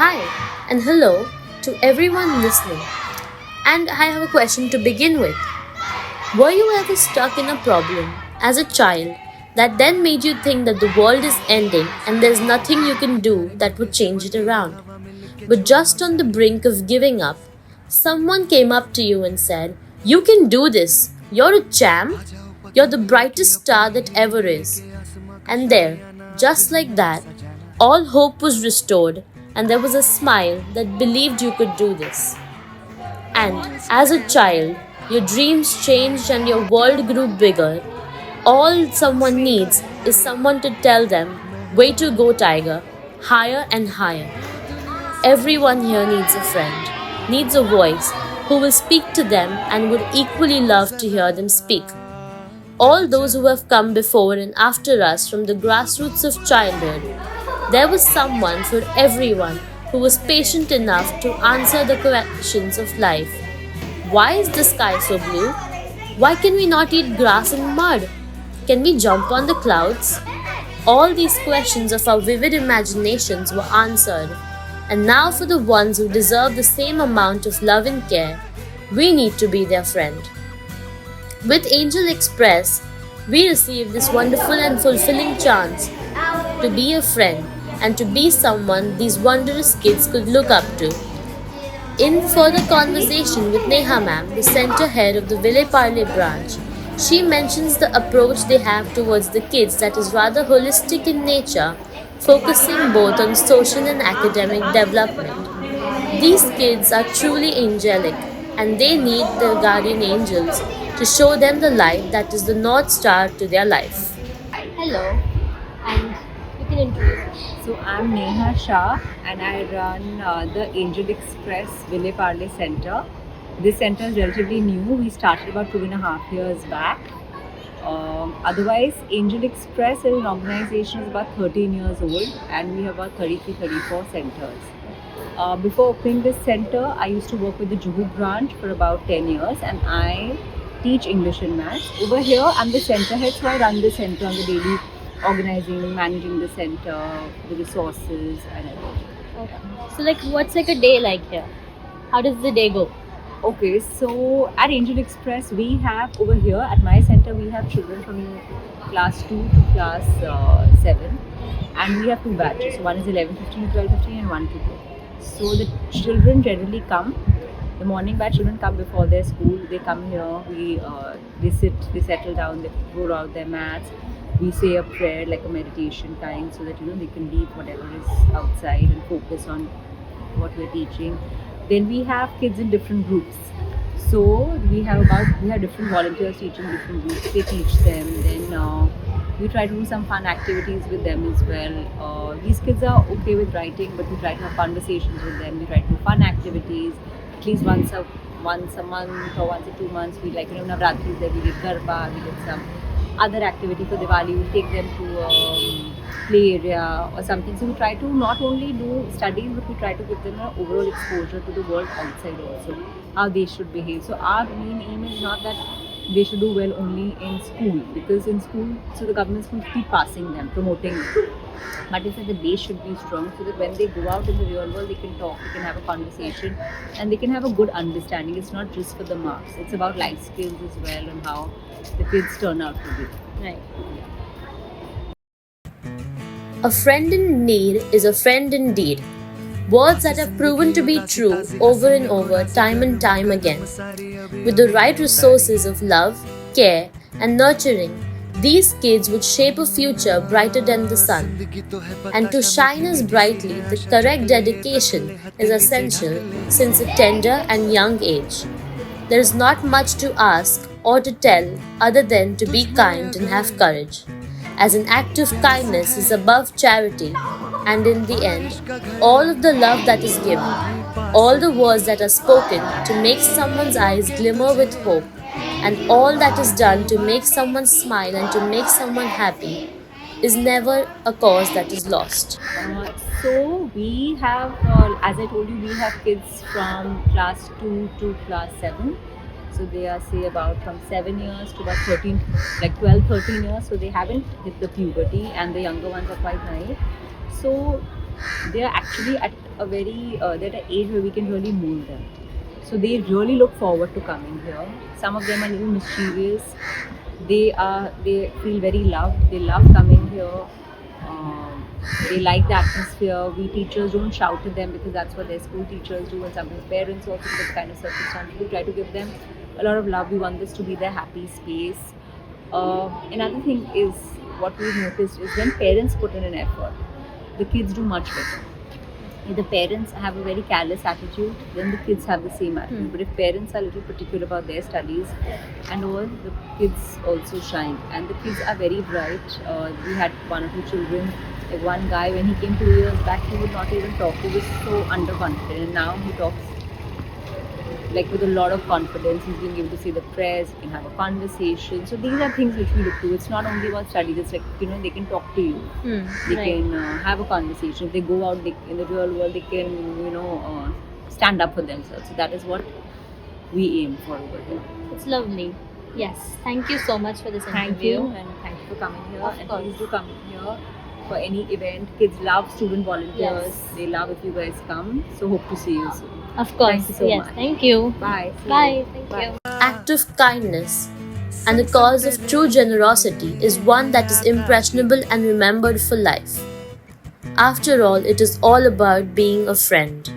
Hi and hello to everyone listening. And I have a question to begin with. Were you ever stuck in a problem as a child that then made you think that the world is ending and there's nothing you can do that would change it around? But just on the brink of giving up, someone came up to you and said, "You can do this. You're a champ. You're the brightest star that ever is." And there, just like that, all hope was restored, and there was a smile that believed you could do this. And as a child, your dreams changed and your world grew bigger. All someone needs is someone to tell them, "Way to go, Tiger, higher and higher." Everyone here needs a friend, needs a voice who will speak to them and would equally love to hear them speak. All those who have come before and after us from the grassroots of childhood, there was someone for everyone who was patient enough to answer the questions of life. Why is the sky so blue? Why can we not eat grass and mud? Can we jump on the clouds? All these questions of our vivid imaginations were answered. And now, for the ones who deserve the same amount of love and care, we need to be their friend. With Angel Express, we receive this wonderful and fulfilling chance to be a friend and to be someone these wondrous kids could look up to. In further conversation with Neha ma'am, the center head of the Ville Parle branch, she mentions the approach they have towards the kids that is rather holistic in nature, focusing both on social and academic development. These kids are truly angelic and they need their guardian angels to show them the light that is the North Star to their life. Hello, and you can introduce. So I'm Neha Shah and I run the Angel Express Ville Parle Center. This center is relatively new. We started about 2.5 years back. Otherwise, Angel Express as an organization is about 13 years old and we have about 34 centers. Before opening this center, I used to work with the Juhu branch for about 10 years and I teach English and Maths. Over here, I'm the center head, so I run the center on the daily organizing, managing the center, the resources and everything. Okay. So, what's a day like here? How does the day go? Okay, so at Angel Express, we have over here at my center, we have children from class 2 to class 7 and we have two batches. So one is 11:15 to 12:15 and 1 to 2. So the children generally come. The morning batch children come before their school. They come here. They sit. They settle down. They roll out their mats. We say a prayer like a meditation kind, so that they can leave whatever is outside and focus on what we're teaching. Then we have kids in different groups. So we have different volunteers teaching different groups. They teach them. Then we try to do some fun activities with them as well. These kids are okay with writing, but we try to have conversations with them. We try to do fun activities at least once a month or once in 2 months. We Navratri there, we did Garba, we did some other activity for Diwali. We take them to play area or something. So we try to not only do studies, but we try to give them an overall exposure to the world outside also, how they should behave. So our main aim is not that they should do well only in school, because in school, so the government schools keep passing them, promoting them. But it's that the base should be strong so that when they go out in the real world, they can talk, they can have a conversation, and they can have a good understanding. It's not just for the marks, it's about life skills as well and how the kids turn out to be. Right. A friend in need is a friend indeed. Words that have proven to be true over and over, time and time again. With the right resources of love, care, and nurturing, these kids would shape a future brighter than the sun. And to shine as brightly, the correct dedication is essential since a tender and young age. There is not much to ask or to tell other than to be kind and have courage, as an act of kindness is above charity, and in the end, all of the love that is given, all the words that are spoken to make someone's eyes glimmer with hope, and all that is done to make someone smile and to make someone happy is never a cause that is lost. So we have, as I told you, we have kids from class 2 to class 7. So they are say about from 7 years to about 13, like 12, 13 years. So they haven't hit the puberty and the younger ones are quite naive. So they are actually at a very they're at an age where we can really mold them. So they really look forward to coming here. Some of them are a little mischievous. They feel very loved. They love coming here. Um, they like the atmosphere. We teachers don't shout at them because that's what their school teachers do, and sometimes parents also, because the kind of circumstances, we try to give them a lot of love. We want this to be their happy space. Another thing is, what we've noticed is when parents put in an effort, the kids do much better. If the parents have a very careless attitude, then the kids have the same attitude. But if parents are a little particular about their studies and all, the kids also shine. And the kids are very bright. We had one or two children. Like one guy, when he came 2 years back, he would not even talk. He was so underconfident. And now he talks like with a lot of confidence. He's being able to see the press, he can have a conversation. So these are things which we look to. It's not only about studies, it's like, they can talk to you. They right. can have a conversation. If they go out in the real world, they can, stand up for themselves. So that is what we aim for over here. It's lovely. Yes. Thank you so much for this Thank interview. you, and thank you for coming here. Of And course. please do come here for any event. Kids love student volunteers. Yes. They love if you guys come. So hope to see you soon. Of course. Thank you so yes. much. Thank you. Bye. See Bye. you. Thank Bye. you. Act of kindness and the cause of true generosity is one that is impressionable and remembered for life. After all, it is all about being a friend.